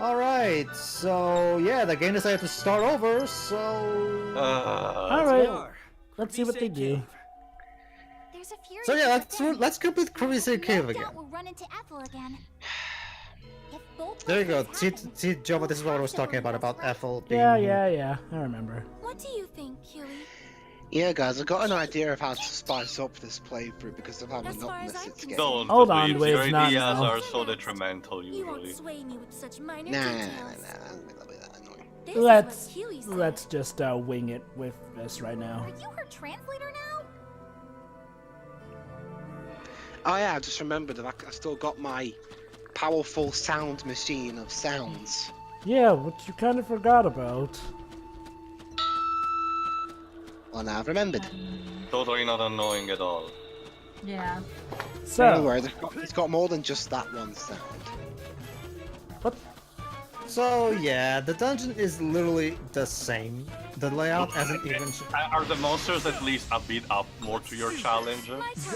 Alright, so yeah, the game decided to start over, so... Alright, let's see what they do. There's a fury So yeah, let's complete Crusade Cave again. We'll run into Ethel again. There you go, see Jova, this is what I was talking about Ethel being... Yeah, I remember. What do you think, Huey? Yeah, guys, I've got an idea of how to spice up this playthrough because of how As far as monotonous I'm it's concerned. getting. Don't Hold believe on, your Wiz, not ideas now. are so detrimental You won't usually. sway me with such minor Nah, details. that annoying. This is Let's what Huey said. let's just wing it with this right now. Are you her translator now? Oh yeah, I just remembered that I still got my powerful sound machine of sounds. Yeah, what you kind of forgot about. Well, now I've remembered. Totally not annoying at all. Yeah. Don't So, worry, it's got more than just that one sound. what? So yeah, the dungeon is literally the same. The layout hasn't even... Are the monsters at least a bit up more to your challenge?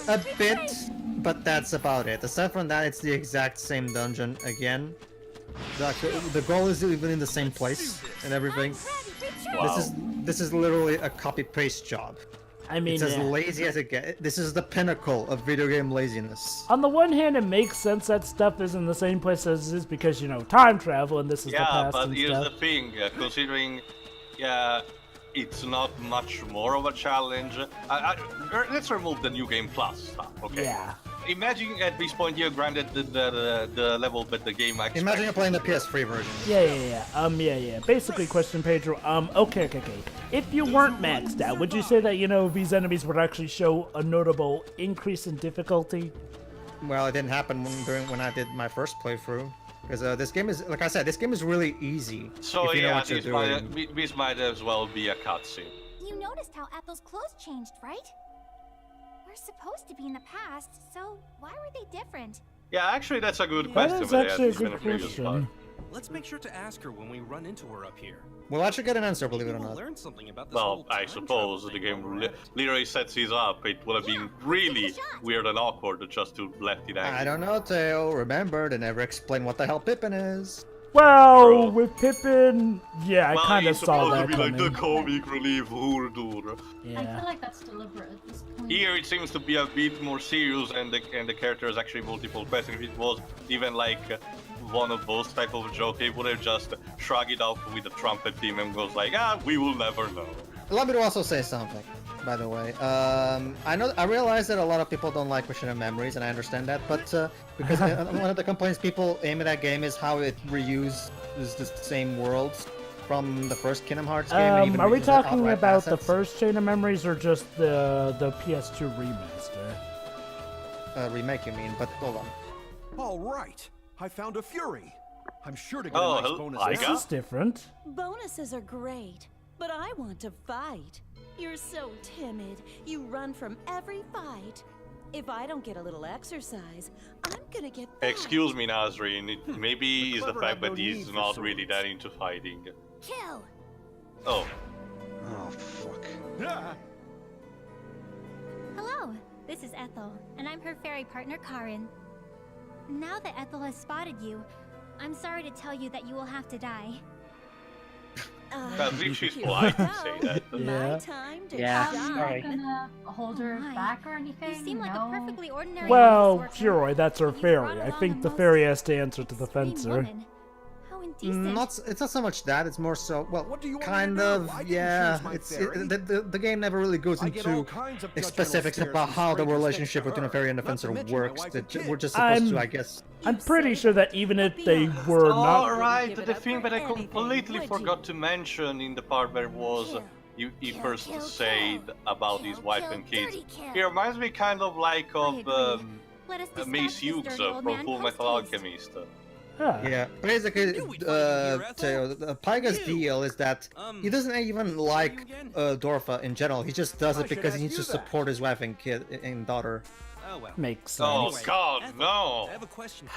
A bit, but that's about it. Aside from that, it's the exact same dungeon again. The goal is even in the same place and everything. Wow. This is literally a copy-paste job. I mean, It's as yeah. lazy as it gets. This is the pinnacle of video game laziness. On the one hand, it makes sense that stuff is in the same place as it is because, you know, time travel and this is the Yeah, past but and here's stuff. the thing, considering, yeah, it's not much more of a challenge. Let's remove the New Game Plus stuff, okay? Yeah. Imagine at this point you're granted the level that the game expects. Imagine you're playing the PS3 version. Yeah. Basically, question, Pedro. Okay. If you weren't maxed out, would you say that, you know, these enemies would actually show a notable increase in difficulty? Well, it didn't happen when I did my first playthrough. Because this game is, like I said, this game is really easy. So if you know yeah, what you're doing. this might as well be a cutscene. You noticed how Ethel's clothes changed, right? We're supposed to be in the past, so why were they different? Yeah, actually that's a good That question. is but actually a it's been good previous part. question. Let's make sure to ask her when we run into her up here. We'll actually get an answer, believe it or We'll not. learn something about this Well, whole I time suppose travel the thing game while literally sets these up. It would have been really weird and awkward just to left it I hanging. don't know, Teo. Remember, they never explain what the hell Pippin is. Well, Bro. with Pippin, yeah, I Well, kind of he's saw supposed that to be like the coming. comic relief Huldur. I Yeah. feel like that's deliberate at this point. Here it seems to be a bit more serious, and the character has actually multiple questions. If it was even like one of those type of joke, he would have just shrugged it off with the trumpet team and goes like, we will never know. Allow me to also say something, by the way. I realize that a lot of people don't like Mission of Memories, and I understand that, but because one of the complaints people aim at that game is how it reuses the same worlds from the first Kingdom Hearts game. and even Are we reuses the talking outright about the assets. first Chain of Memories or just the PS2 remaster? Remake, you mean? But hold on. All right, I found a Fury. I'm sure to get Oh, a nice hello, bonus. I out. got- This is different. Bonuses are great, but I want to fight. You're so timid. You run from every fight. If I don't get a little exercise, I'm gonna get fat. Excuse me, Nazreen. Maybe it's the clever fact have no that he's need for not really swords. that into fighting. Kill! Oh, Oh fuck. Ah, Hello, this is Ethel, and I'm her fairy partner, Karin. Now that Ethel has spotted you, I'm sorry to tell you that you will have to die. I think she's here polite we to say go. that. Yeah. My time to I'm shine. not gonna hold her Oh my. back or anything. You seem like no. a perfectly ordinary Well, office worker, Furoy, that's our but you brought fairy. I along think a the most fairy has to answer to the extreme fencer. woman. How indecent. It's not so much that. It's more so. Well, What do you want me kind to do? of. I didn't Yeah. choose my It's fairy. the game never really goes I get all into kinds of judgmental specifics stares about from how the strangers relationship next to between a fairy and a her, not to fencer mention my works. wife That and we're kids. just supposed I'm- to, I guess. I'm You pretty said sure that you even would if be they honest. were All not... right, give the it up thing for that I anything, completely would forgot you? to mention in the part where it was he Kill, first kill, said kill. about Kill, his wife kill, and kids. dirty kill. He reminds me kind of like I of agree. Let us dispatch Mace this Hughes dirty old from man Full Metal post-haste. Alchemist. Huh. Yeah, basically, Knew we'd find you here, Teo, Ethel. Paiga's Knew. deal is that he doesn't even like again? Dorfa in general. He just does I it should because he ask needs to you that. support his wife and kid and daughter. Oh well. Makes sense. Oh Anyway, God, Ethel, no! I have a question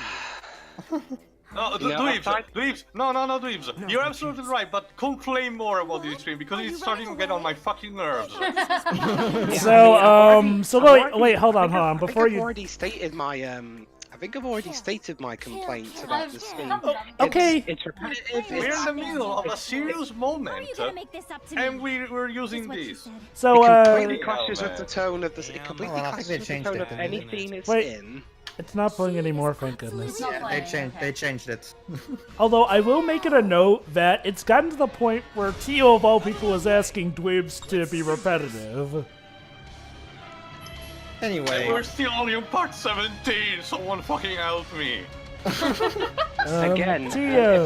for you. No, You know, Dweebs, I- Dweebs, no, Dweebs. You're absolutely right, but complain more about this stream because Are it's you starting to running get on away? my fucking nerves. So, I've already- wait, hold on. I think Before I've you... already stated my think I've already stated my complaints about this game. Okay. It's repetitive. We're in It's the middle of a serious How are moment, you gonna make this up to me? and we're Is using what she this. said. So, it completely Oh, clashes with man. the tone of this. It completely Well, I think clashes they with the changed tone it, of didn't they? anything it's Wait. in. it's not pulling anymore, thank goodness. not Yeah, playing, they changed it. Although I will make it a note that it's gotten to the point where Tio of all people is asking Dweebs to be repetitive. Anyway, We're still only on part 17. Someone fucking help me. Again, Tio.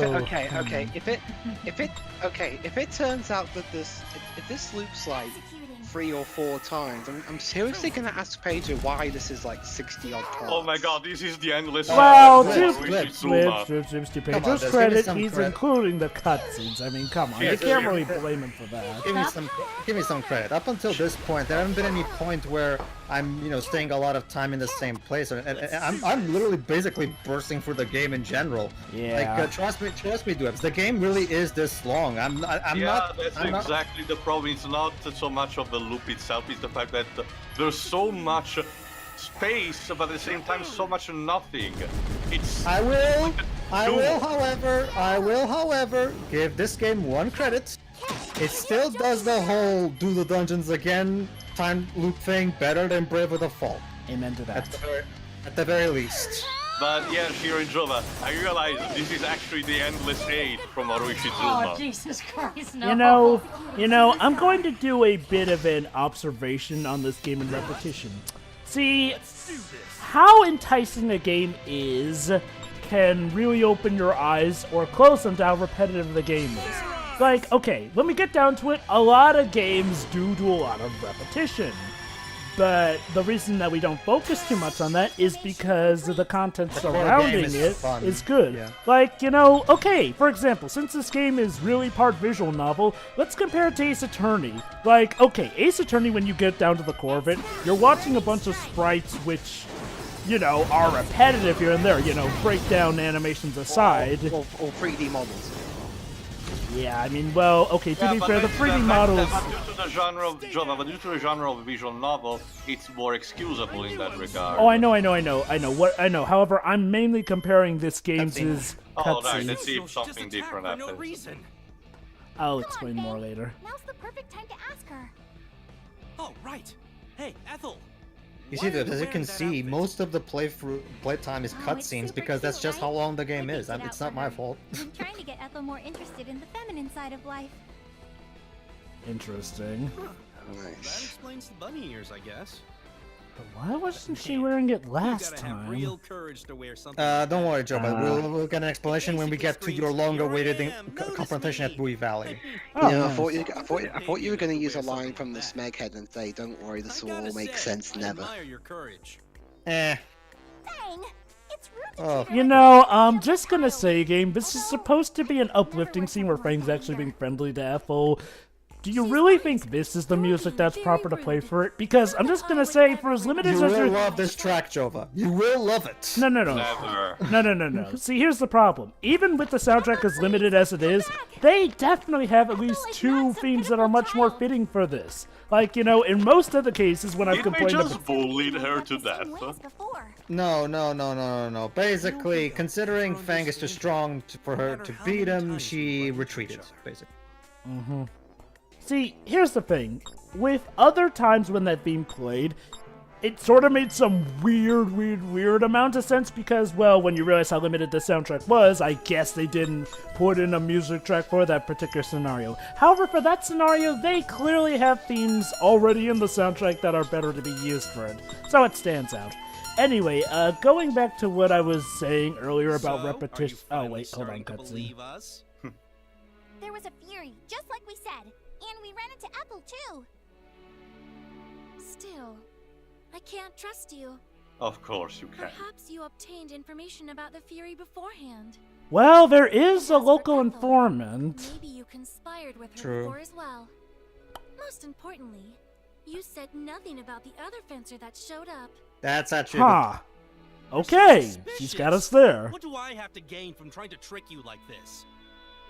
if it turns out that if this loops like Executing. 3 or 4 times, I'm seriously gonna ask Pedro why this is like 60 odd parts. Oh my god, this is the endless. Well, Dweebs, to Dweebs, Pedro's Come on, give me credit, some he's credit. including the cutscenes. I mean, come on, you Yes, can't sir. really blame him for that. give me some credit. Up until this point, there haven't been any point where I'm, staying a lot of time in the same place. And I'm literally basically bursting through the game in general. Yeah. Like, trust me, Dweebs. The game really is this long. I'm not. That's I'm not. exactly the problem. It's not so much of the loop itself, it's the fact that there's so much space, but at the same time, so much nothing. It's. I will, however, give this game one credit. It still does the whole do the dungeons again time loop thing better than Brave of the Fall. Amen to that. At the very least. But yeah, Shiro and Jova, I realize this is actually the endless 8 from Haruhi Oh, Jesus Christ, no. You know, I'm going to do a bit of an observation on this game in repetition. See, how enticing a game is can really open your eyes or close them to how repetitive the game is. Like, okay, when we get down to it, a lot of games do a lot of repetition. But the reason that we don't focus too much on that is because the content surrounding is it fun. is good. Yeah. Like, okay, for example, since this game is really part visual novel, let's compare it to Ace Attorney. Like, okay, Ace Attorney, when you get down to the core of it, you're watching a bunch of sprites which, are repetitive here and there, breakdown animations aside. Or 3D models. Yeah, I mean, well, okay, to be fair, the 3D models... But due to the genre of Jova, but due to the genre of visual novel, it's more excusable in that regard. Oh, I know. However, I'm mainly comparing this game's Cutscenes. Oh, right, cutscenes. let's see if something different for no happens. reason. I'll Come explain on, more Fang. later. Now's the perfect time to ask her. Oh, right. Hey, Ethel. You why see, are as you wearing can that see, outfit? most of the playtime is Oh, it's cutscenes super because that's cute, just how right? long the game I is. picked it It's out not for my her. fault. I'm trying to get Ethel more interested in the feminine side of life. Interesting. That Nice. explains the bunny ears, I guess. But why wasn't she wearing it You last gotta have time? real courage to wear something. Don't worry, Joe, but Uh, we'll get an explanation when we get to your long-awaited confrontation at Bowie Valley. Oh, I nice. thought you were going to use a line from the Smeghead and say, "Don't worry, this will all make sense." I Never. admire your courage. Eh. Fang! It's rude to Oh. treat her You like know, a I'm just gonna say, game, this is supposed to be an uplifting scene where Fang's actually being friendly to Ethel. Do you really think this is the music that's proper to play for it? Because I'm just gonna say, for as limited You as will your... love this track, Jova. You will love it. No. Never. No. See, here's the problem. Even with the soundtrack as limited as it is, they definitely have at least 2 themes that are much more fitting for this. Like, in most of the cases when I've Did we complained just about... bullied her to in death? ways before. No. Basically, considering Fang is too strong for her to beat him, she retreated, basically. See, here's the thing. With other times when that theme played, it sort of made some weird amount of sense because, well, when you realize how limited the soundtrack was, I guess they didn't put in a music track for that particular scenario. However, for that scenario, they clearly have themes already in the soundtrack that are better to be used for it. So it stands out. Anyway, going back to what I was saying earlier about So, repetition... Are Oh, you wait, hold on, finally starting to cutscene. believe us? There was a fury, just like we said. And we ran into Ethel, too. Still, I can't trust you. Of course you can. Perhaps you obtained information about the fury beforehand. Well, there is a As for local Ethel, informant. Maybe you conspired with her True. before as well. Most importantly, you said nothing about the other fencer that showed up. That's actually Huh. Okay, she's got us there. What do I have to gain from trying to trick you like this?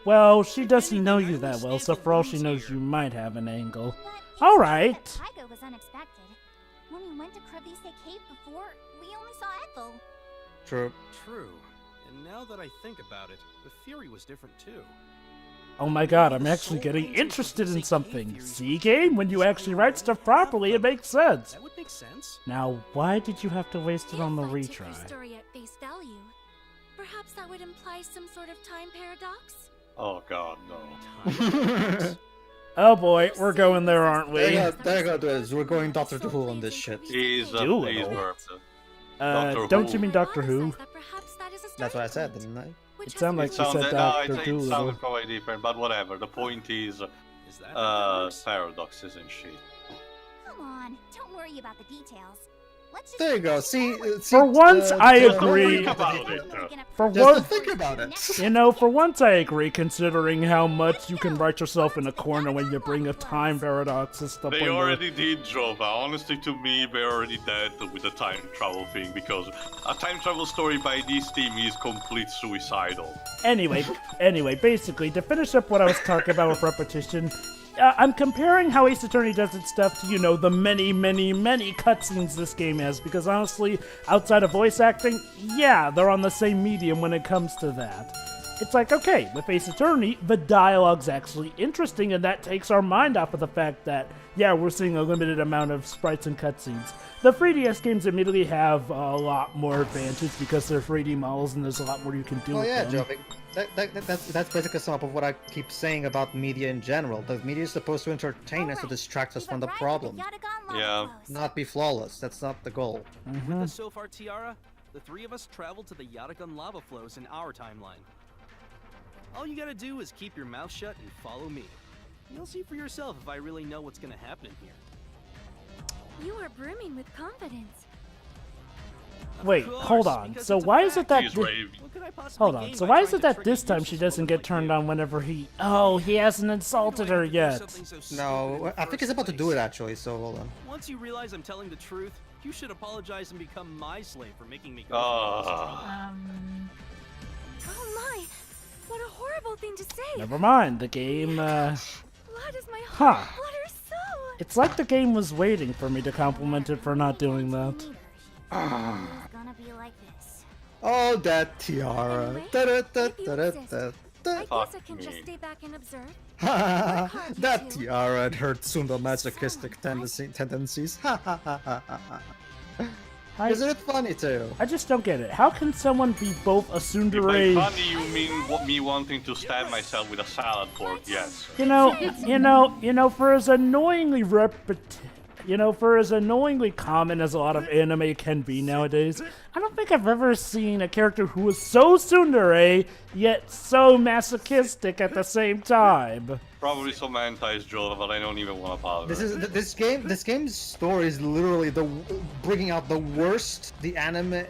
Well, she doesn't know you that well, so for all she knows, you might have an angle. But All you right. said that Tygo was unexpected. When we went to Kravise Cave before, we only saw Ethel. True. True. And now that I think about it, the Fury was different too. Oh my god, I'm actually getting interested in something. See, game? When you actually write stuff properly, it makes sense. That would make sense. Now, why did you have to waste it on the If I took retry? your story at face value, perhaps that would imply some sort of time paradox? Oh god, no. Oh boy, we're going there, aren't we? There you go, dudes. We're going Doctor Who on this shit. He's Doolittle. burped. Doctor Don't Who. you mean Doctor Who? That's what I said, didn't I? It sounded like It you said sounded, Dr. it Doolittle. sounded probably different, but whatever. The point is, Is that how that works? paradox isn't shit. Come on, don't worry about the details. Let's just There you go. See, For once, I just agree. Think about it. For Just once, think about it. you know, for once I agree, considering how much you can write yourself in a corner when you bring a time paradox and stuff They like that. already did, Jova. Honestly, to me, they already dead with the time travel thing, because a time travel story by this team is complete suicidal. Anyway, basically, to finish up what I was talking about with repetition, I'm comparing how Ace Attorney does its stuff to, you know, the many cutscenes this game has, because honestly, outside of voice acting, yeah, they're on the same medium when it comes to that. It's like, okay, with Ace Attorney, the dialogue's actually interesting, and that takes our mind off of the fact that, yeah, we're seeing a limited amount of sprites and cutscenes. The 3DS games admittedly have a lot more advantage because they're 3D models and there's a lot more you can do Oh with yeah, them. Jovi. That's basically some of what I keep saying about media in general. The media is supposed to entertain us to distract us from the problem, Yeah. not be flawless. That's not the goal. Mm-hmm. With the Sofar Tiara, the three of us traveled to the Yatagun lava flows in our timeline. All you gotta do is keep your mouth shut and follow me. You'll see for yourself if I really know what's gonna happen here. You are brimming with confidence. Wait, Of hold course, on. because So it's a why is it fact. that... He's raving. What could I possibly Hold on, gain so by why is trying it to that trick this a time useless she doesn't woman get like turned you? on whenever he... Oh, he hasn't insulted her yet. No, I think he's about to do it actually. So hold on. Once you realize I'm telling the truth, you should apologize and become my slave for making me go. Ah. Oh my! What a horrible thing to say! Never mind, the game, Blood is my Huh. heart, flutters so! It's like the game was waiting for me to compliment it for not doing that. It's gonna be like this. Oh, that tiara. Anyway, Da-da-da-da-da-da. I guess I Fuck can me. just stay back and observe. That tiara and her pseudo-masochistic tendencies. Ha ha ha ha ha. Isn't it funny too? I just don't get it. How can someone be both a If by tsundere... funny you mean me wanting to stab myself with a salad fork, yes. For as annoyingly for as annoyingly common as a lot of anime can be nowadays, I don't think I've ever seen a character who was so tsundere, yet so masochistic at the same time. Probably some hentai Jova, but I don't even want to bother. This game's story is literally bringing out the worst the anime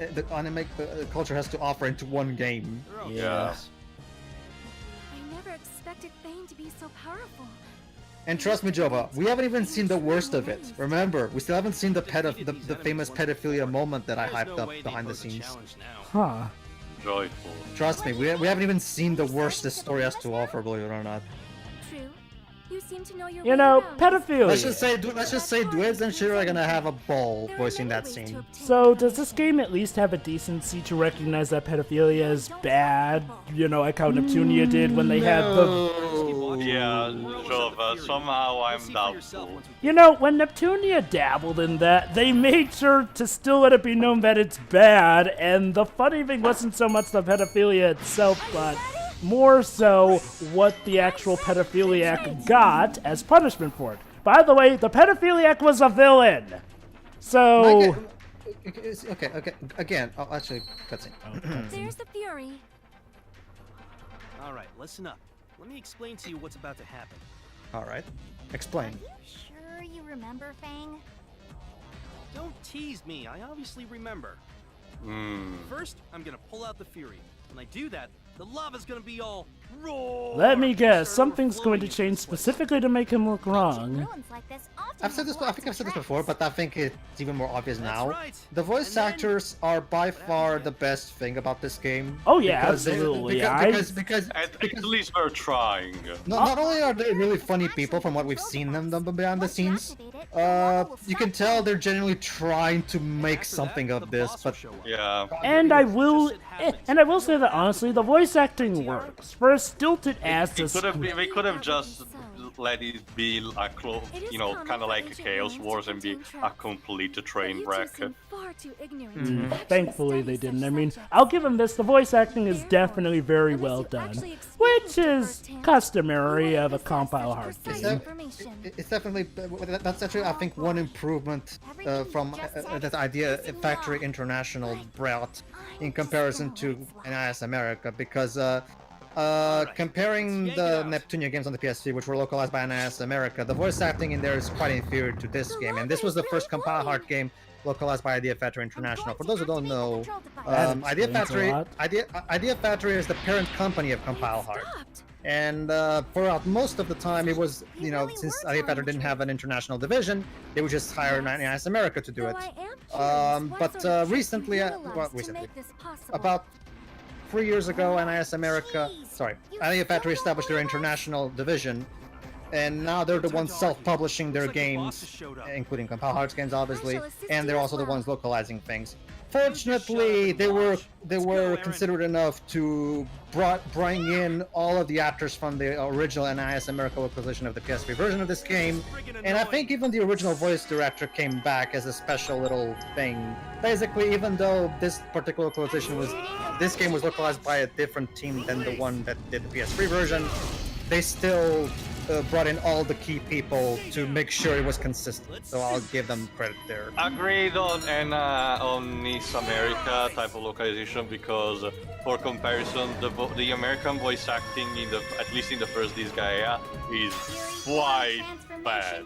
culture has to offer into one game. Yeah. I never expected Fang to be so powerful. And trust me, Joba, we haven't even seen the worst of it. Remember, we still haven't seen the famous pedophilia moment that I hyped up behind the scenes. Huh. Joyful. Trust me, we haven't even seen the worst this story has to offer, believe it or not. True. You seem to know your You way know, around. pedophilia. Let's just say Dwiz and Shira are gonna have a ball There are voicing many that ways to scene. obtain So, powers. does this game at least have a decency to recognize that pedophilia is bad? You know, like how Neptunia did when they had the... Yeah, Jova, somehow I'm doubtful. You know, when Neptunia dabbled in that, they made sure to still let it be known that it's bad, and the funny thing wasn't so much the pedophilia itself, but more so what the actual pedophiliac got as punishment for it. By the way, the pedophiliac was a villain! So... Okay, again, I'll actually cutscene. There's the Fury. Alright, listen up. Let me explain to you what's about to happen. Alright, explain. Are you sure you remember, Fang? Don't tease me, I obviously remember. First, I'm gonna pull out the Fury. When I do that, the lava's gonna be all roar. Let me guess, Start something's going to overflowing into change this place. specifically to make him look wrong. Ruins like this often I think I've said this before, but I think it's even more obvious That's now. right. The voice And then- actors are by far the best thing about this game. Oh yeah, Because they- absolutely. Because At least we're trying. not only are they really funny people from what we've seen them behind the scenes, You can tell they're genuinely trying to make something of this, but Yeah. And I will say that honestly, the voice acting works for as stilted as this. They could have just let it be a kind of like a Chaos Wars and be a complete train wreck. Thankfully, they didn't. I mean, I'll give them this. The voice acting is definitely very well done, which is customary of a compile hard game. It's definitely that's actually I think one improvement from that Idea Factory International brought in comparison to NIS America, because comparing the Neptunia games on the PS3, which were localized by NIS America, the voice acting in there is quite inferior to this game, and this was the first compile hard game localized by Idea Factory International. For those who don't know, Idea Factory is the parent company of Compile Hard. And for most of the time, it was, since Idea Factory didn't have an international division, they would just hire NIS America to do it. But recently, about 3 years ago, Idea Factory established their international division, and now they're the ones self-publishing their games, including Compile Hard's games, obviously, and they're also the ones localizing things. Fortunately, they were considerate enough to bring in all of the actors from the original NIS America localization of the PS3 version of this game, and I think even the original voice director came back as a special little thing. Basically, even though this particular localization this game was localized by a different team than the one that did the PS3 version, they still brought in all the key people to make sure it was consistent, so I'll give them credit there. Agreed on NIS America type of localization, because for comparison, the American voice acting at least in the first Disgaea is quite bad.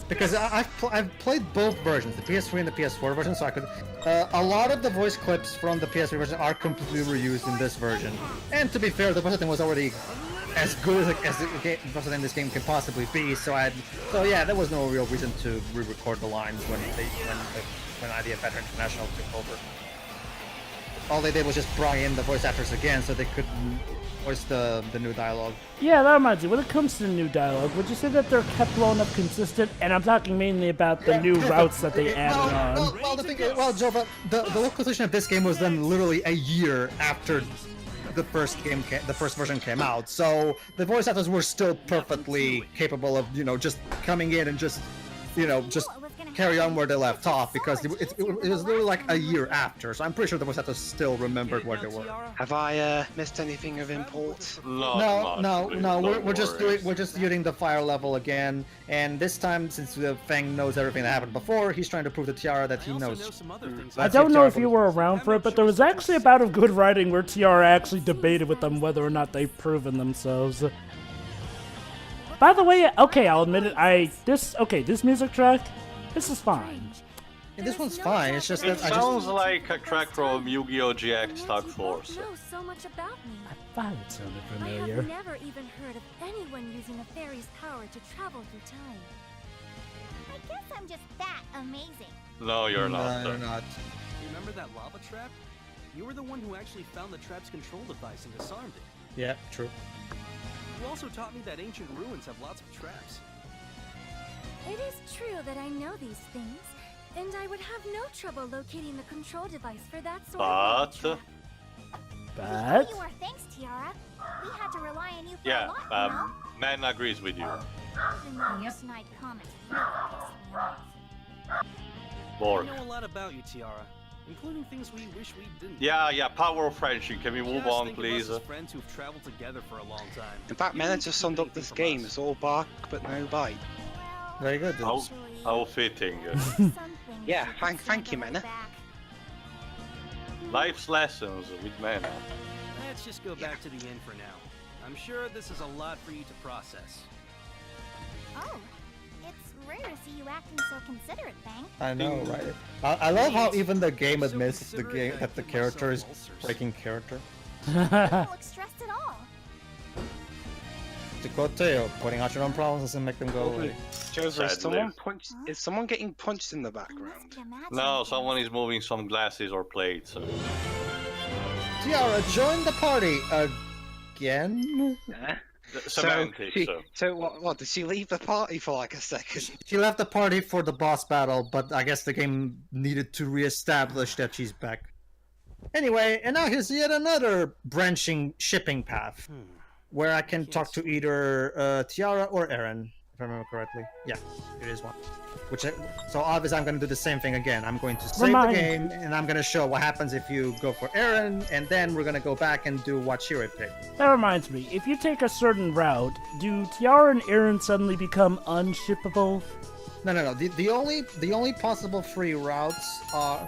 Because I've played both versions, the PS3 and the PS4 version, so I could. A lot of the voice clips from the PS3 version are completely reused in this version, and to be fair, the voice acting was already as good as the this game can possibly be, so yeah, there was no real reason to re-record the lines when Idea Factory International took over. All they did was just bring in the voice actors again so they could voice the new dialogue. Yeah, that reminds me, when it comes to the new dialogue, would you say that they're kept well enough consistent? And I'm talking mainly about the new routes that they added on. Jova, the localization of this game was done literally a year after the first version came out, so the voice actors were still perfectly capable of, just coming in and just carry on where they left off, because it was literally like a year after, so I'm pretty sure the voice actors still remembered where they were. Have I missed anything of import? No. We're just using the fire level again, and this time, since Fang knows everything that happened before, he's trying to prove to Tiara that he knows. I don't know if you were around for it, but there was actually a bout of good writing where Tiara actually debated with them whether or not they've proven themselves. By the way, okay, I'll admit it, this music track, this is fine. Yeah, this one's fine, it's just that it sounds like a track from Yu-Gi-Oh! GX Tag Force. I thought it sounded familiar. I have never even heard of anyone using a fairy's power to travel through time. I guess I'm just that amazing. No, you're not. No, you're not. Remember that lava trap? You were the one who actually found the trap's control device and disarmed it. Yeah, true. You also taught me that ancient ruins have lots of traps. It is true that I know these things, and I would have no trouble locating the control device for that sort of trap. But You are thanks, Tiara. We had to rely on you for a lot, Man agrees with you. The snide comment really pissed me off. Borg. I know a lot about you, Tiara, including things we wish we didn't. Yeah, power of friendship. Can we move on, Think please? of us as friends who've traveled together for a long time. In fact, Mena just summed up this game as all bark but no bite. Very good. How fitting. Yeah, thank you, Mena. Life's lessons with Mena. Let's just go back to the inn for now. I'm sure this is a lot for you to process. Oh, it's rare to see you acting so considerate, Fang. I know, right? I love how even the game admits that the character is breaking character. You don't look stressed at all. To quote Teo, pointing out your own problems doesn't make them go away. Joseph, is someone getting punched in the background? No, someone is moving some glasses or plates. Tiara, join the party again? Semantics. So what? Did she leave the party for like a second? She left the party for the boss battle, but I guess the game needed to reestablish that she's back. Anyway, and now here's yet another branching shipping path, where I can talk to either Tiara or Aaron, if I remember correctly. Yeah, it is one. So obviously I'm going to do the same thing again. I'm going to save the game, and I'm going to show what happens if you go for Aaron, and then we're going to go back and do what Shira picked. That reminds me, if you take a certain route, do Tiara and Aaron suddenly become unshippable? No. The only possible free routes are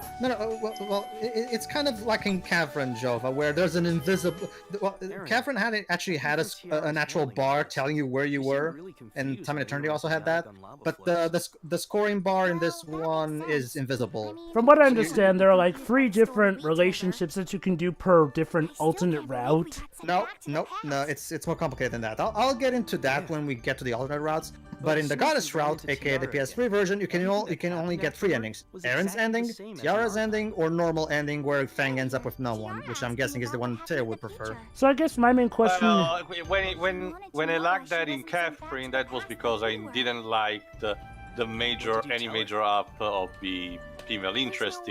it's kind of like in Cavern Jova, where there's an invisible. Well, Cavern actually had an actual bar telling you where you were, and Time and Eternity also had that. But the scoring bar in this one is invisible. From what I understand, there are like 3 different relationships that you can do per different alternate route. No. It's more complicated than that. I'll get into that when we get to the alternate routes. But in the Goddess route, aka the PS3 version, you can only get 3 endings: Aaron's ending, Tiara's ending, or normal ending where Fang ends up with no one, which I'm guessing is the one Teo would prefer. So I guess my main question. When I lacked that in Catherine, that was because I didn't like the major up of the female interest.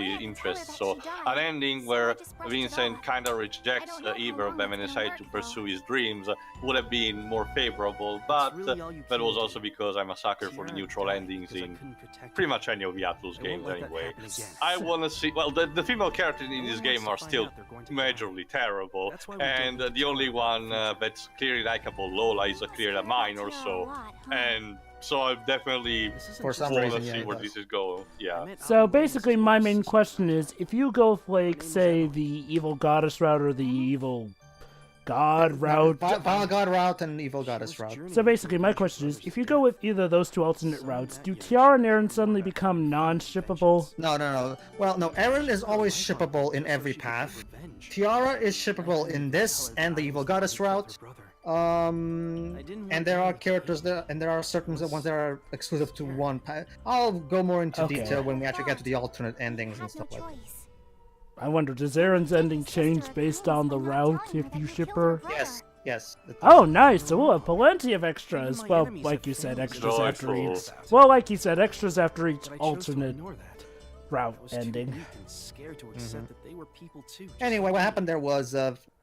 So an ending where Vincent kind of rejects either of them and decides to pursue his dreams would have been more favorable, but that was also because I'm a sucker for the neutral endings in pretty much any of the Atlus games anyway. I want to see, well, the female characters in this game are still majorly terrible, and the only one that's clearly likable, Lola, is clearly a minor, and so I definitely want to see where this is going. Yeah. So basically, my main question is, if you go with, like, say, the evil goddess route or the evil god route, Vile God route and evil goddess route. So basically, my question is, if you go with either of those 2 alternate routes, do Tiara and Aaron suddenly become non-shippable? No. Well, no. Aaron is always shippable in every path. Tiara is shippable in this and the evil goddess route. And there are characters there, and there are certain ones that are exclusive to one path. I'll go more into detail when we actually get to the alternate endings and stuff like that. I wonder, does Aaron's ending change based on the route if you ship her? Yes. Oh, nice. So we'll have plenty of extras. Well, like you said, extras after each. Well, like you said, extras after each alternate route ending. Anyway, what happened there was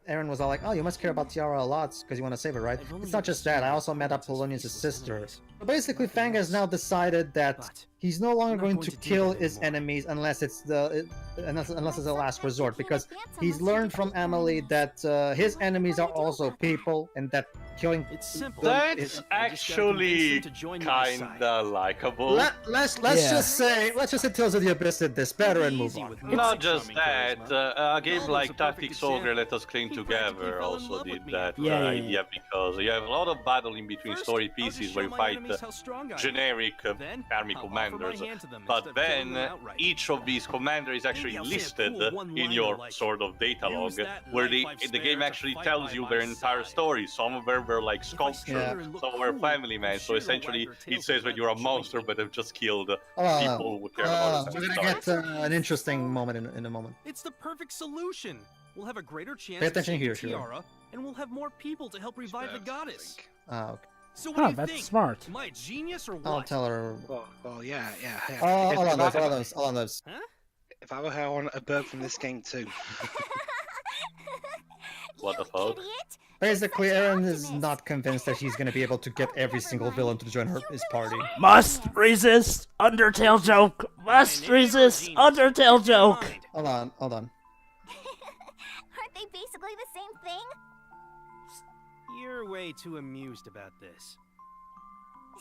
Aaron was all like, "Oh, you must care about Tiara a lot because you want to save her, right?" It's not just that. I also met Apollonius' sister. So basically, Fang has now decided that he's no longer going to kill his enemies unless it's the last resort, because he's learned from Emily that his enemies are also people, and that killing that's actually kinda likable. Let's just say Tales of the Abyss did this better and move on. Not just that, a game like Tactics Ogre Let Us Cling Together also did that idea, because you have a lot of battle in between story pieces where you fight generic army commanders, but then each of these commanders is actually listed in your sort of data log, where the game actually tells you their entire story. Some of them were like sculpture, some were family men, so essentially it says that you're a monster but have just killed people who care about we're gonna get an interesting moment in a moment. It's the perfect solution. We'll have a greater chance Pay attention to here, save Tiara, and we'll have more people to help revive the goddess. Okay. So what do you that's think? smart. Am I a genius or what? I'll tell her. Well, yeah. All on those. Huh? If I were her, I want a bird from this game too. What the fuck? Basically, Aaron is not convinced that he's going to be able to get every single villain to join his party. Must resist Undertale joke. Must resist Undertale joke. Hold on. Aren't they basically the same thing? You're way too amused about this.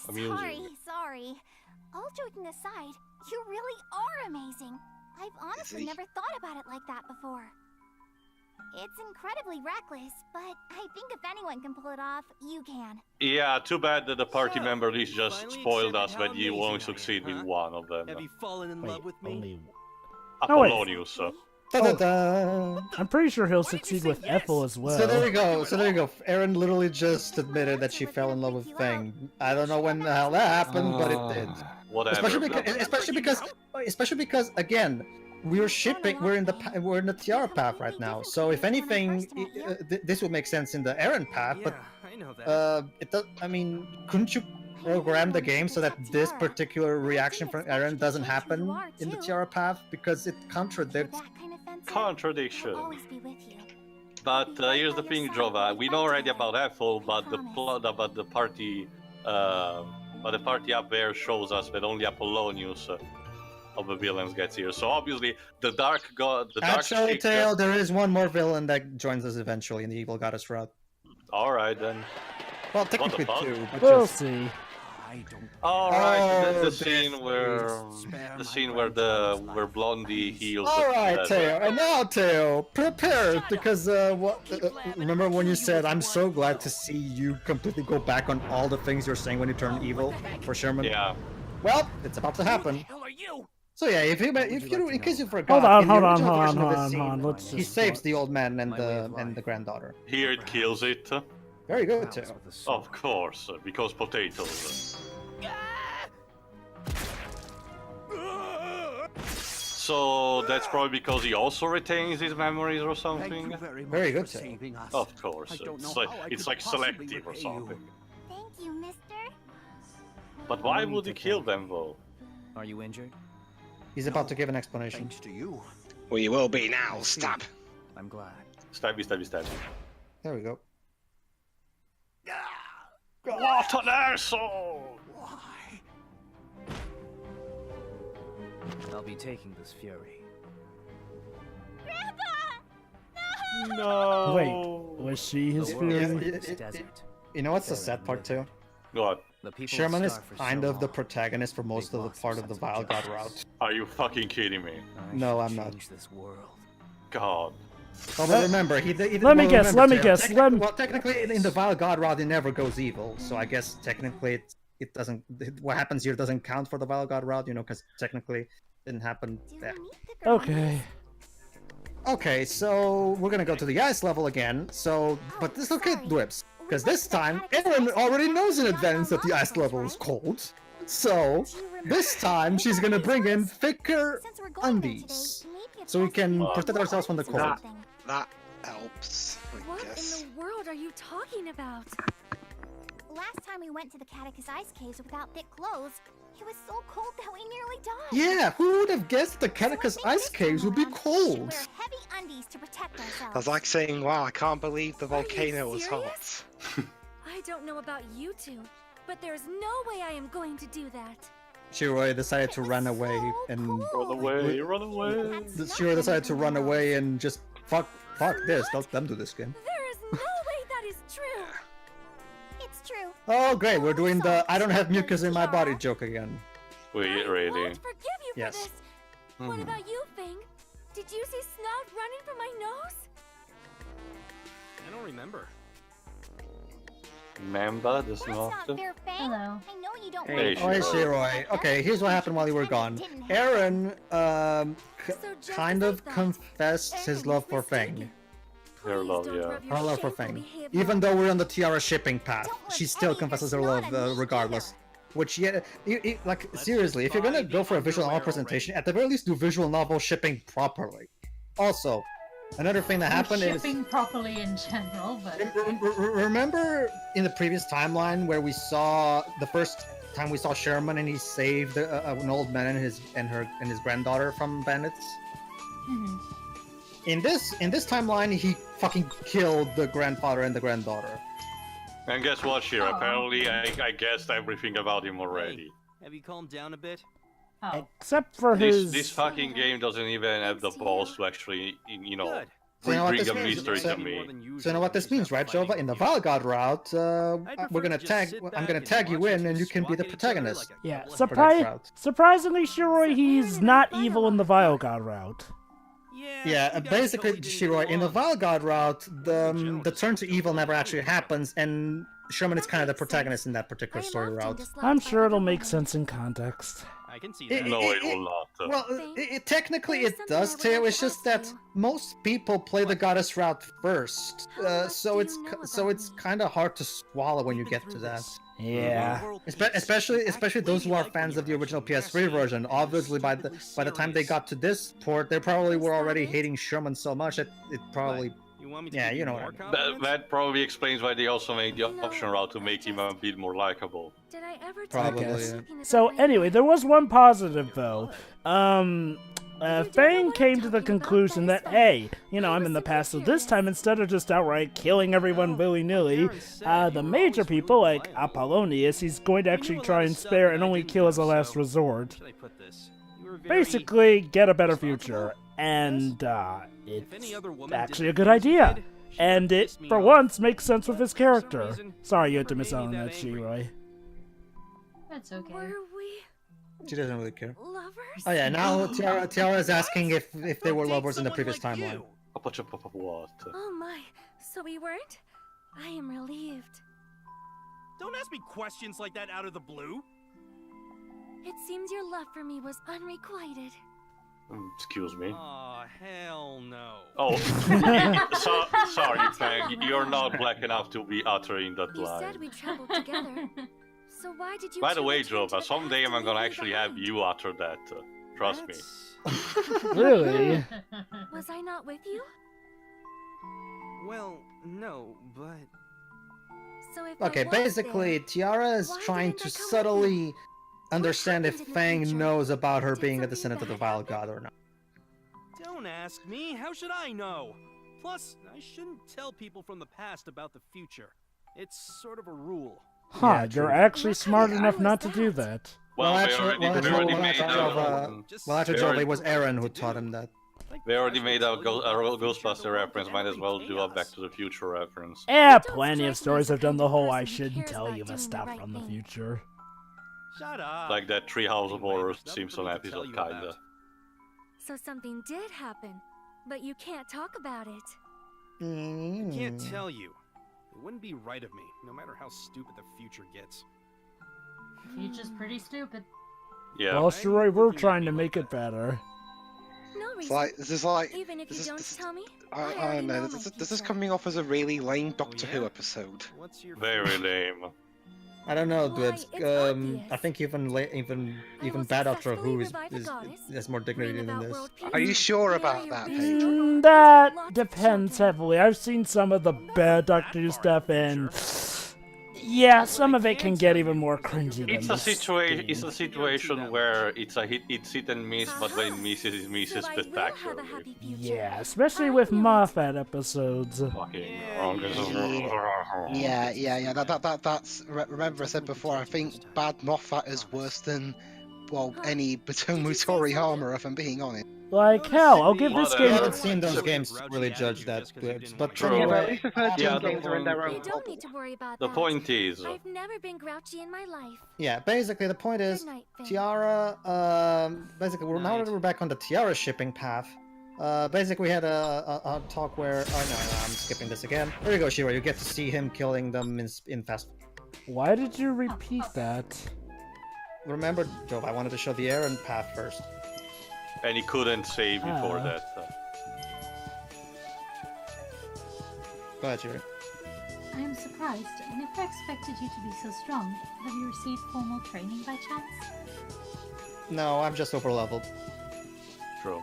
Sorry. All joking aside, you really are amazing. I've honestly never thought about it like that before. It's incredibly reckless, but I think if anyone can pull it off, you can. Yeah, too bad that the party member list just spoiled us that you won't succeed with one of them. Have you fallen in love with me? Apollonius. I'm pretty sure he'll succeed with Ethel as well. So there you go. Aaron literally just admitted that she fell in love with Fang. I don't know when the hell that happened, but it did. Whatever. Especially because again, we're in the Tiara path right now. So if anything, this would make sense in the Aaron path. But know that. it does. I mean, couldn't you program the game so that this particular reaction from Aaron doesn't happen in the Tiara path because it contradicts? Contradiction. I'll always be with you. But here's the thing, Jova. We know already about Ethel, but the plot about the party, but the party up there shows us that only Apollonius of the villains gets here. So obviously, the Dark God, the Dark Actually, Chick, Tail, there is one more villain that joins us eventually in the Evil Goddess route. All right then. Well, technically fuck? two, but We'll just... see. I don't. All right, Oh, the scene where where Blondie heals. All right, the Teo, and now Teo, prepare because remember when you said I'm so glad to see you completely go back on all the things you're saying when you turn evil for Sherman. Yeah. Well, it's about to happen. Who the hell are you? So yeah, if you in case you forgot, Hold on, in the original version of the hold scene, on. Let's he just saves the old man and the granddaughter. Here it kills it. Very good, Teo. Of course, because potatoes. So that's probably because he also retains his memories or something. Very good, for Teo. saving us. Of course, I don't it's know like how I it's could like possibly selective or repay you. something. Thank you, mister. But why would he kill them though? Are you injured? He's about to give an explanation. Thanks to you. Well, you will be now. Stab. I'm glad. Stabby, stabby, stabby. There we go. What an asshole! Why? I'll be taking this fury. No. Wait, was she his The world fury? is like this desert. You know what's the sad part too? What? The people Sherman is starve for kind so of the long. protagonist for most They've of the lost part their of the sense of Vile God justice. route. Are you fucking kidding me? I No, should I'm not. change this world. God. Oh, but remember, he Let me guess, let me guess, let me- Well, technically, in the Vile God route, he never goes evil. So I guess technically, it doesn't. What happens here doesn't count for the Vile God route, you know, because technically, it didn't happen there. Okay. Okay, so we're gonna go to the ice level again. So, but this look at Dwips, because this time, Aaron already knows in advance that the ice level is cold. So, this time she's gonna bring in thicker undies, so we can protect ourselves from the cold. That helps, I What guess. in the world are you talking about? Last time we went to the Catechus Ice Caves without thick clothes, it was so cold that we nearly died. Yeah, who would have guessed the Catechus Ice Caves would be cold? Wear heavy undies to protect ourselves. That's like saying, wow, I can't believe the volcano was hot. I don't know about you two, but there's no way I am going to do that. Shiroi decided to run away and... Run away, run away. Shiroi decided to run away and just fuck this, let them do this game. There is no way that is true. It's true. Oh great, we're doing the I don't have mucus in my body joke again. Wait, I really? won't forgive you Yes. for this. What about you, Fang? Did you see snot running from my nose? I don't remember. Remember this That's not not. fair, Fang. Hello. I know you don't Hey, want Oh, hey, Shiroi. Shiroi. Okay, here's what happened while you were gone. Aaron, just kind as I of thought, confessed his Aaron love was for Fang. mistaken. Her Please love, don't yeah. rub your Her love for shameful Fang. behavior Even on though me. we're on the Tiara shipping path, Don't let she still any of confesses this her love snot on me regardless. either. Which, yeah, like, Let's seriously, if you're gonna buy go for a the visual novel underwear presentation, at the very least do visual novel shipping properly. Also, another thing that happened is... Shipping properly in general, but Remember in the previous timeline where we saw the first time we saw Sherman and he saved an old man and his granddaughter from bandits? Mhm. In this timeline, he fucking killed the grandfather and the granddaughter. And guess what, Shira? Oh. Apparently, I guessed everything about him already. Have you calmed down a bit? oh, Except for his... This fucking game doesn't even have the balls to actually, you know, Good. So you know what bring this a means? mystery So- to me. So you know what this means, right, Jova? In the Valgod route, we're gonna tag. I'm gonna tag you in, and you can be the protagonist. Yeah, For that surprise. route. Surprisingly, Shiroi, he's not evil in the Vile God route. Yeah, basically, Shiroi, in the Valgod route, the turn to evil never actually happens, and Sherman is kind of the protagonist in that particular story route. I'm sure it'll make sense in context. I can see It- that. No, it will not. Well, technically it does, Teo. It's just that most people play the goddess route first, so it's kind of hard to swallow when you get to that. Yeah. Especially those who are fans of the original PS3 version. Obviously, by the time they got to this port, they probably were already hating Sherman so much that it probably You want me to Yeah, give you know more what I compliments? That probably explains why they also made the option route to make him a bit more likable. Did I ever Probably, tell you yeah. looking So about my anyway, life? there was one positive though. You don't know Fang what came I'm to the talking about, conclusion that that, is fine. hey, you know, I I'm was in the simply past, so this curious. time instead of just outright killing everyone willy-nilly, Aaron said the you were major always people really like reliable. Apollonius, he's going to You actually knew a try lot of and stuff spare that and I only didn't kill as a know, last so- resort. How should I put this? You were very Basically, get a better responsible? future, and If any it's other woman did actually a the good things you idea. did, she And would've it, pissed me for off. once, makes sense with But his for some character. reason, Sorry, you you had to never miss out made on me that, that angry. Shiroy. That's okay. Were we She doesn't really care. lovers? Oh yeah, now Tiara is asking if they were Date lovers in the someone previous like timeline. you. What? Oh my, so we weren't? I am relieved. Don't ask me questions like that out of the blue. It seems your love for me was unrequited. Excuse me. Aw, hell no. Oh, sorry, Fang. You're not black enough to be uttering that You line. said we traveled together. So why did you By the two way, return to Jova, the someday past I'm to gonna leave me actually have behind? you utter that. Trust me. Really? Was I not with you? Well, no, but So if Okay, I was basically, there, Tiara is why trying didn't to I come with subtly understand if happened in the Fang future? knows about her Did being a something descendant of the bad Vile happen? God or not. don't ask me. How should I know? Plus, I shouldn't tell people from the past about the future. It's sort of a rule. Huh, Yeah, you're true. actually What smart kind of enough rule not is to do that? that. Well, Well, we actually- already, well, we actually- already well, made actually, our, Jova- Just Well, actually, They Jova, already- it was Aaron who taught him that. we already made a Ghostbuster reference. Might as well do a Back to the Future reference. Eh, don't plenty strike me of as stories the have done kind the of whole person I who shouldn't cares tell about you the doing the stuff right from the thing. future. Shut up. Like that Treehouse of Anyway, Horrors nothing Simpson for me to tell episode, you kinda. about. So something did happen, but you can't talk about it. I can't Mm. tell you. It wouldn't be right of me, no matter how stupid the future gets. Future's pretty stupid. Yeah. Well, Shiroy, we're trying to make it better. No It's reason. like this is like Even if this you is- don't this is- tell me, I already don't know. know This my is future. coming off as a really lame Doctor Oh, Who yeah? episode. What's your Very lame. I don't know, Why, Dibs. it's I obvious. think even I will bad Doctor successfully Who is revive the goddess, has more dignity bring than about this. world peace, Are you sure marry about a that, rich Pedro? woman, and That lots of depends children. heavily. I've seen some of the bad Doctor Who that far stuff, in the and future. yeah, some What of I it can can get tell even you more is that you'll cringy get than It's a this. situation. It's a Don't situation do that where it's a hit and miss, but when it misses, it misses So I will have a spectacularly. happy future. Yeah, especially I with knew it. Moffat episodes. Fucking Yeah, wrong. Yeah. That's. Remember, I said before. I think Bad Moffat is worse than, well, Huh? any Did you say Batomutori something? Hammer, if I'm being honest. Like hell, I'll give this Whatever. I game. haven't seen those games to really judge that, but True. Yeah, but at least the first Yeah, two the games are in their point- own You don't bubble. need to worry about The that. point is, I've never been grouchy in my life. Yeah, basically the point is, Good night, Fang. Tiara, basically now that we're back on the Tiara shipping path, basically we had a talk where, oh no, I'm skipping this again. There you go, Shiro, you get to see him killing them in fast. Why did you repeat that? Remember, Joe, I wanted to show the Aaron path first. and he couldn't save before Ah. that. Go ahead, Shiro. I am surprised. I never expected you to be so strong. Have you received formal training by chance? No, I'm just over leveled. True.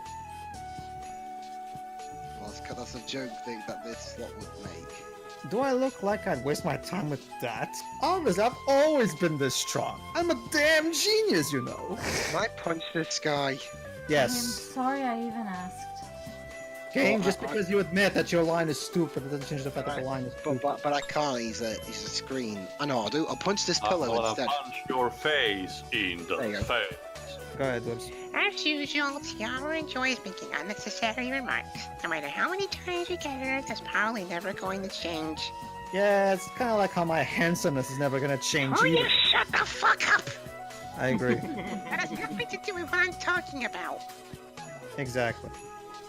Well, that's a joke thing that this slot would make. Do I look like I'd waste my time with that? Obviously, I've always been this strong. I'm a damn genius, you know. Can I punch this guy? I am Yes. sorry I even asked. Game, Well, just I- because you admit that your line is stupid, it doesn't change the fact that the line is stupid. But I can't. He's a screen. I know. I'll do. I'll punch this I'm pillow gonna instead. punch your face in There you the go. face. Go ahead, Woods. As usual, Tiara enjoys making unnecessary remarks. No matter how many times you get her, that's probably never going to change. Yeah, it's kind of like how my handsomeness is never gonna change Oh, either. you shut the fuck up! I agree. That has nothing to do with what I'm talking about. Exactly.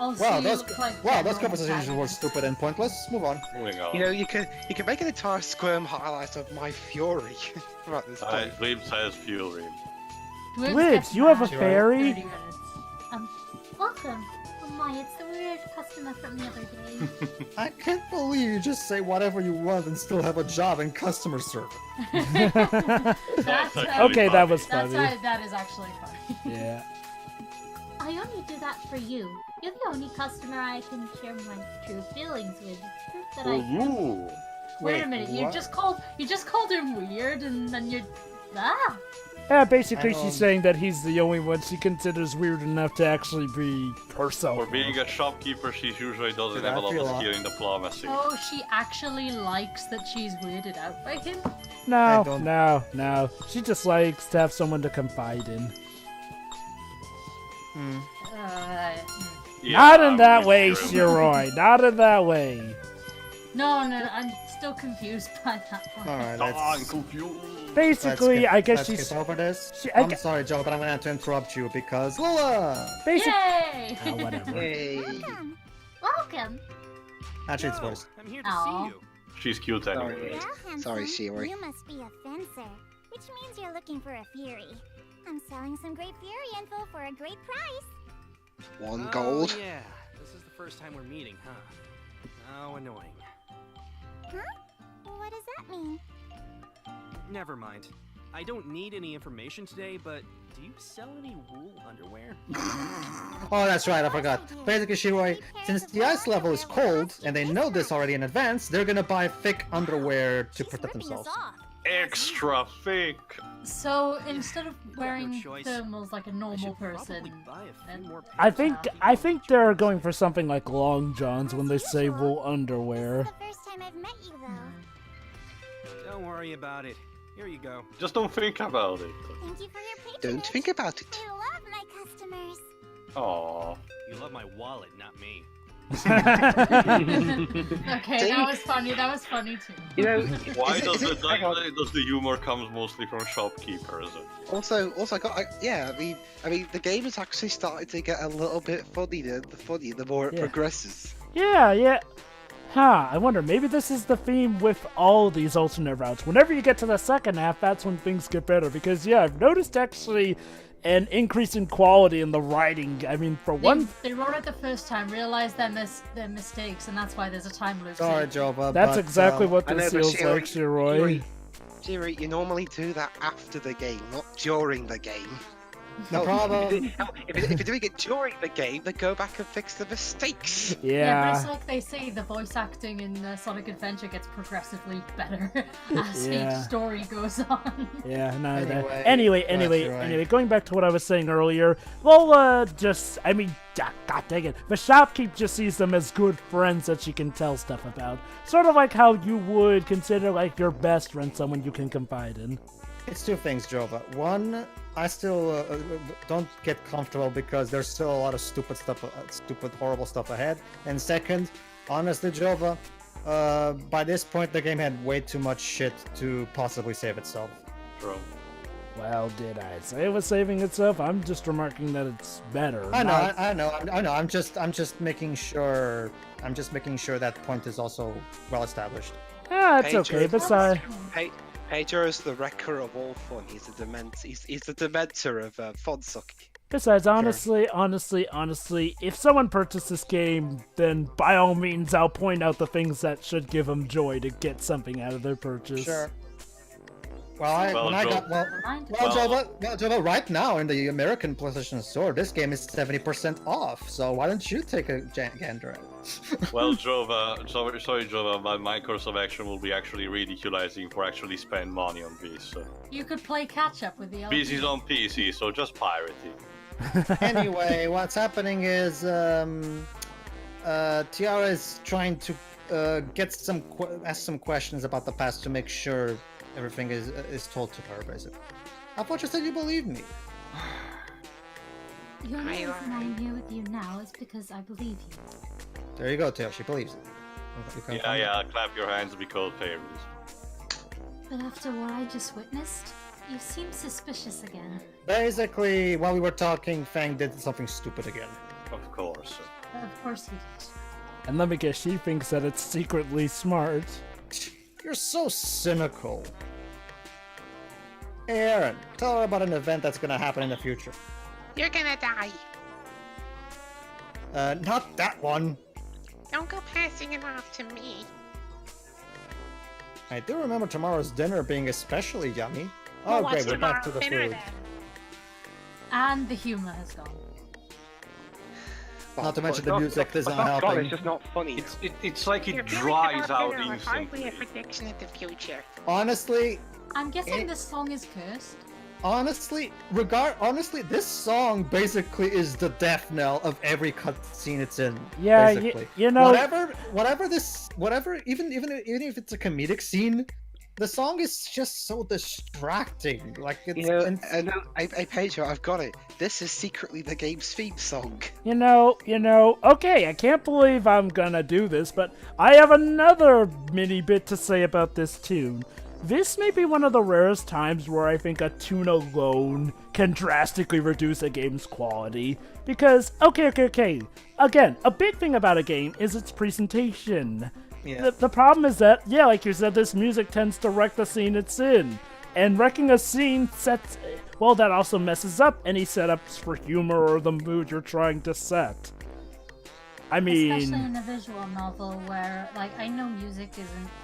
Also, Wow, you those look like those General conversations Patton. were stupid and pointless. Move on. Moving on. You know, you could make an entire squirm highlight of my fury throughout this day. Glimpse has fury. Blibs, you have a Sure. fairy? 30 minutes. Welcome. Oh my, it's the weird customer from the other day. I can't believe you just say whatever you want and still have a job in customer service. That's Okay, that was That's funny. that is actually funny. Yeah. I only do that for you. You're the only customer I can share my true feelings with. It's proof that Ooh. Wait a minute, you just called him weird, and then you're Yeah, basically she's saying that he's the only one she considers weird enough to actually be herself. For being a shopkeeper, she usually doesn't have a lot of skill in diplomacy. Oh, she actually likes that she's weirded out by him? No. She just likes to have someone to confide in. Not in that way, Shiroi. Not in that way. No, I'm still confused by that one. Alright, I'm confused. Basically, I guess let's she's... skip over this. I'm sorry, Joe, but I'm gonna have to interrupt you because Lula! Yay! Oh, whatever. Welcome. Actually, it's voiced. I'm here to see you. She's cute anyway. Sorry, Shiori. You must be a fencer, which means you're looking for a Fury. I'm selling some great Fury info for a great price. 1 gold. Oh, yeah. This is the first time we're meeting, huh? How annoying. Huh? What does that mean? Never mind. I don't need any information today, but do you sell any wool underwear? Oh, that's right, I forgot. Basically, Shiroi, since the ice level is cold, and they know this already in advance, they're gonna buy thick underwear to protect themselves. Extra thick! So, instead of wearing thermals like a normal person, I think they're going for something like long johns when they say wool underwear. First time I've met you, though. Don't worry about it. Here you go. Just don't think about it. Thank you for your patronage. Don't think about it. I love my customers. Aww. You love my wallet, not me. Okay, that was funny too. You know, why does the humor comes mostly from shopkeepers? Also, I mean, the game has actually started to get a little bit funnier. The more it progresses. Yeah. Huh, I wonder, maybe this is the theme with all these alternate routes. Whenever you get to the second half, that's when things get better. Because, yeah, I've noticed actually an increase in quality in the writing. I mean, for one... They wrote it the first time, realized their mistakes, and that's why there's a time loop. Sorry, Jova, that's exactly what this feels like, Shiroi. Shiroi, you normally do that after the game, not during the game. No problem. If you're doing it during the game, then go back and fix the mistakes. Yeah, but it's like they say, the voice acting in Sonic Adventure gets progressively better as each story goes on. Yeah, no. Anyway, going back to what I was saying earlier, well, God dang it, the shopkeep just sees them as good friends that she can tell stuff about. Sort of like how you would consider like your best friend someone you can confide in. It's two things, Jova. One, I still don't get comfortable because there's still a lot of stupid, horrible stuff ahead. And second, honestly, Jova, by this point the game had way too much shit to possibly save itself. True. Well, did I say it was saving itself? I'm just remarking that it's better. I know. I'm just making sure. I'm just making sure that point is also well established. Yeah, it's okay. Besides. Pedro is the wrecker of all fun. He's the dementor of fun sucking. Besides, honestly, if someone purchased this game, then by all means, I'll point out the things that should give them joy to get something out of their purchase. Sure. Jova, right now in the American PlayStation Store, this game is 70% off. So why don't you take a gander at it? Well, Jova, sorry, Jova, but my course of action will be actually ridiculizing for actually spend money on this. So. You could play catch up with the LP. PC's on PC, so just pirate it. Anyway, what's happening is Tiara is trying to ask some questions about the past to make sure everything is told to her, basically. I thought you said you believed me. The only reason I'm here with you now is because I believe you. There you go, Teo. She believes it. Yeah, clap your hands because favors. But after what I just witnessed, you seem suspicious again. Basically, while we were talking, Fang did something stupid again. Of course. Of course he did. And let me guess, she thinks that it's secretly smart. You're so cynical. Hey, Aaron, tell her about an event that's gonna happen in the future. You're gonna die. Not that one. Don't go passing it off to me. I do remember tomorrow's dinner being especially yummy. Oh, great, we're back to the food. And the humor has gone. Not to mention It's the not- music it's isn't not fun, helping. it's just not funny. It's like You're it doing dries out Pedro, hardly a instantly. prediction of the future. Honestly, I'm guessing this song is cursed. honestly, this song basically is the death knell of every cutscene it's in. Yeah, basically. you know, even if it's a comedic scene, the song is just so distracting. Like it's, You know, and I Pedro, I've got it. This is secretly the game's theme song. you know, okay, I can't believe I'm gonna do this, but I have another mini bit to say about this tune. This may be one of the rarest times where I think a tune alone can drastically reduce a game's quality. Because, okay. Again, a big thing about a game is its presentation. Yeah. The problem is that, yeah, like you said, this music tends to wreck the scene it's in. And wrecking a scene sets... Well, that also messes up any setups for humor or the mood you're trying to set. I mean... Especially in a visual novel where, like, I know music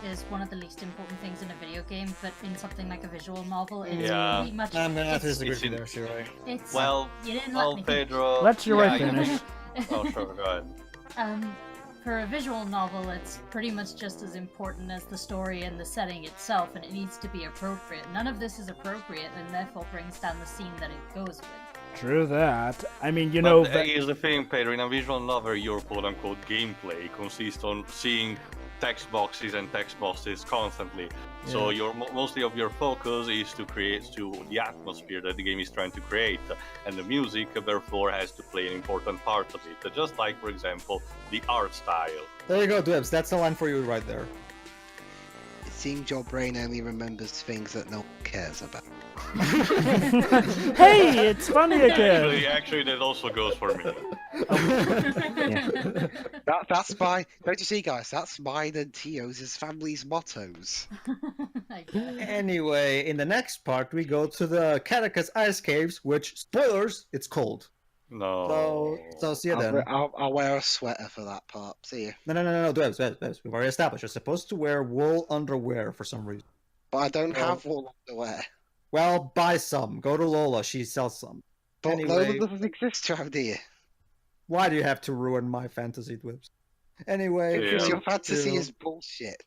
is one of the least important things in a video game, but in something like a visual novel, it's pretty much... I'm gonna have to disagree with you there, Shirai. It's... Well, you didn't let me Pedro... Let Shirai finish. Oh, sure, go ahead. For a visual novel, it's pretty much just as important as the story and the setting itself, and it needs to be appropriate. None of this is appropriate, and therefore brings down the scene that it goes with. True that. I mean, But here's the thing, Pedro. In a visual novel, your quote-unquote gameplay consists on seeing text boxes and text boxes constantly. So mostly of your focus is to create the atmosphere that the game is trying to create, and the music therefore has to play an important part of it. Just like, for example, the art style. There you go, Dwebs. That's the line for you right there. It seems your brain only remembers things that no one cares about. Hey, it's funny again. Actually, that also goes for me. That's my. Don't you see, guys? That's mine and Tio's family's mottos. Anyway, in the next part, we go to the Catechus Ice Caves, which, spoilers, it's cold. No. So see you then. I'll wear a sweater for that part. See you. No, Dwebs. We've already established. You're supposed to wear wool underwear for some reason. But I don't have wool underwear. Well, buy some. Go to Lola. She sells some. But Anyway, Lola doesn't exist around here. why do you have to ruin my fantasy, Dwebs? Anyway, Because your fantasy is bullshit.